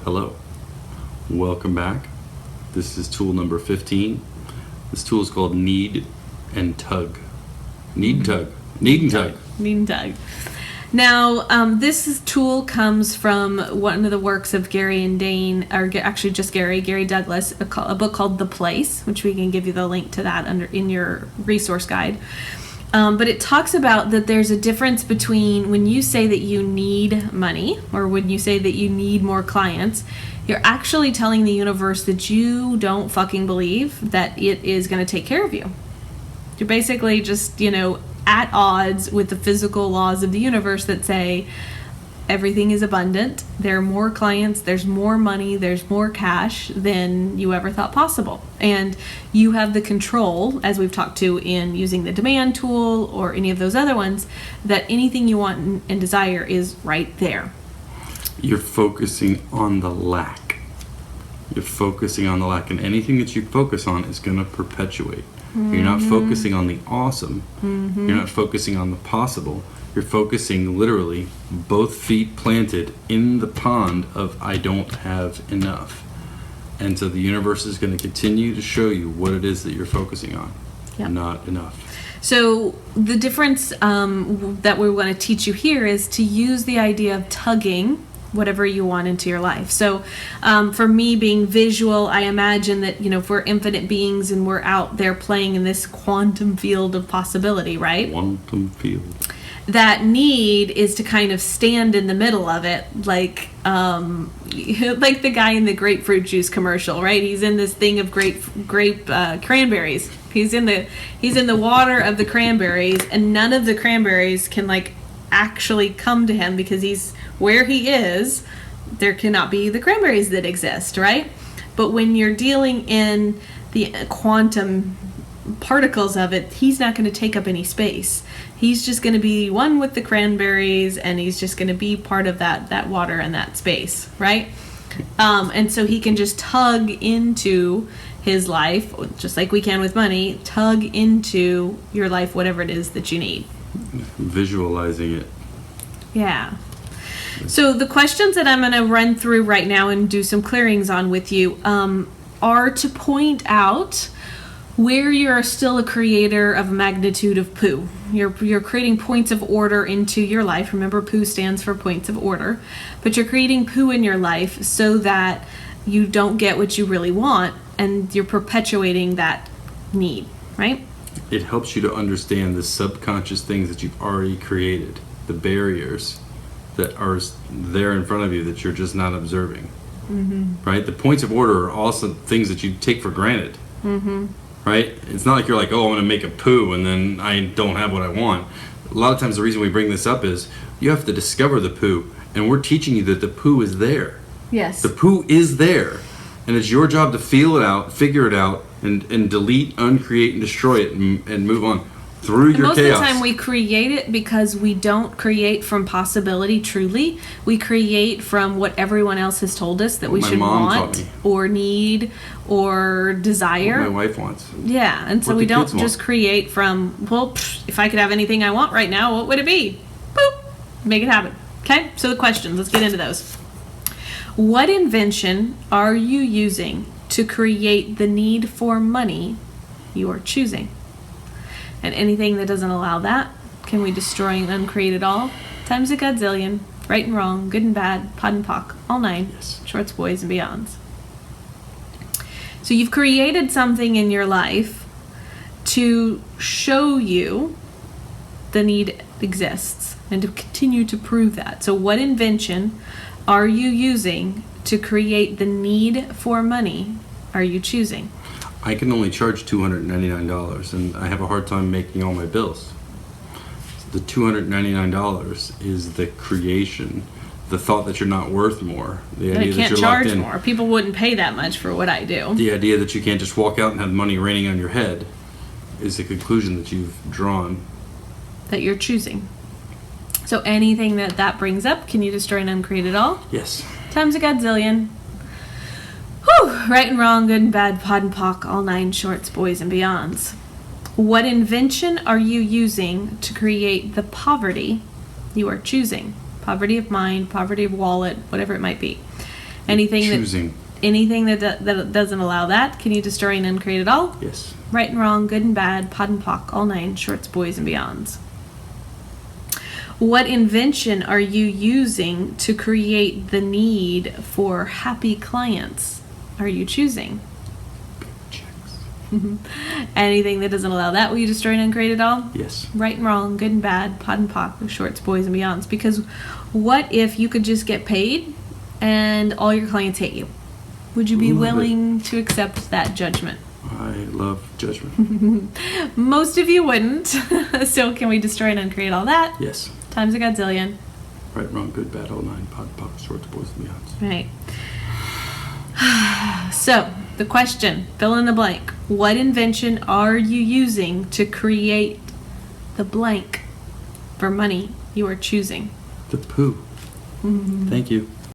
Hello, welcome back. This is tool number 15. This tool is called Need and Tug. Need and Tug. Need and Tug. Need and Tug. Now, this tool comes from one of the works of Gary and Dane, or actually just Gary Douglas, a book called The Place, which we can give you the link to that in your resource guide. But it talks about that there's a difference between when you say that you need money or when you say that you need more clients, you're actually telling the universe that you don't fucking believe that it is going to take care of you. You're basically just, at odds with the physical laws of the universe that say everything is abundant. There are more clients, there's more money, there's more cash than you ever thought possible. And you have the control, as we've talked to in using the demand tool or any of those other ones, that anything you want and desire is right there. You're focusing on the lack. You're focusing on the lack, and anything that you focus on is going to perpetuate. Mm-hmm. You're not focusing on the awesome. Mm-hmm. You're not focusing on the possible. You're focusing literally both feet planted in the pond of I don't have enough. And so the universe is going to continue to show you what it is that you're focusing on. Yep. Not enough. So the difference that we want to teach you here is to use the idea of tugging whatever you want into your life. So for me, being visual, I imagine that, if we're infinite beings and we're out there playing in this quantum field of possibility, right? Quantum field. That need is to kind of stand in the middle of it, like the guy in the grapefruit juice commercial, right? He's in this thing of grape cranberries. He's in the water of the cranberries, and none of the cranberries can actually come to him because he's where he is. There cannot be the cranberries that exist, right? But when you're dealing in the quantum particles of it, he's not going to take up any space. He's just going to be one with the cranberries, and he's just going to be part of that water and that space, right? And so he can just tug into his life, just like we can with money, tug into your life, whatever it is that you need. Visualizing it. Yeah. So the questions that I'm going to run through right now and do some clearings on with you are to point out where you're still a creator of magnitude of poo. You're creating points of order into your life. Remember, poo stands for points of order. But you're creating poo in your life so that you don't get what you really want, and you're perpetuating that need, right? It helps you to understand the subconscious things that you've already created, the barriers that are there in front of you that you're just not observing. Mm-hmm. Right? The points of order are also things that you take for granted. Mm-hmm. Right? It's not like you're like, oh, I'm going to make a poo and then I don't have what I want. A lot of times the reason we bring this up is you have to discover the poo, and we're teaching you that the poo is there. Yes. The poo is there, and it's your job to feel it out, figure it out, and delete, uncreate, and destroy it, and move on through your most chaos. Most of the time we create it because we don't create from possibility truly. We create from what everyone else has told us that we should want or need or desire. What my wife wants. Yeah, and so we don't just create from, if I could have anything I want right now, what would it be? Boop, make it happen. Okay, so the questions, let's get into those. What invention are you using to create the need for money you are choosing? And anything that doesn't allow that, can we destroy and uncreate it all? Times a godzillion, right and wrong, good and bad, pod and pock, all nine, yes. Shorts, boys, and beyonds. So you've created something in your life to show you the need exists and to continue to prove that. So what invention are you using to create the need for money are you choosing? I can only charge $299, and I have a hard time making all my bills. The $299 is the creation, the thought that you're not worth more, the idea that you're locked in. More. People wouldn't pay that much for what I do. The idea that you can't just walk out and have money raining on your head is the conclusion that you've drawn. That you're choosing. So anything that brings up, can you destroy and uncreate it all? Yes. Times a godzillion. Whew, right and wrong, good and bad, pod and pock, all nine shorts, boys, and beyonds. What invention are you using to create the poverty you are choosing? Poverty of mind, poverty of wallet, whatever it might be. Anything choosing. Anything that doesn't allow that, can you destroy and uncreate it all? Yes. Right and wrong, good and bad, pod and pock, all nine, shorts, boys, and beyonds. What invention are you using to create the need for happy clients? Are you choosing? Checks. Anything that doesn't allow that, will you destroy and uncreate it all? Yes. Right and wrong, good and bad, pod and pock, shorts, boys, and beyonds. Because what if you could just get paid and all your clients hate you? Would you be Love willing to accept that judgment? I love judgment. Most of you wouldn't. So can we destroy and uncreate all that? Yes. Times a godzillion. Right, wrong, good, bad, all nine, pod, pop, shorts, boys, and beyonds. Right. So, the question, fill in the blank. What invention are you using to create the blank for money you are choosing? The poo. Thank you.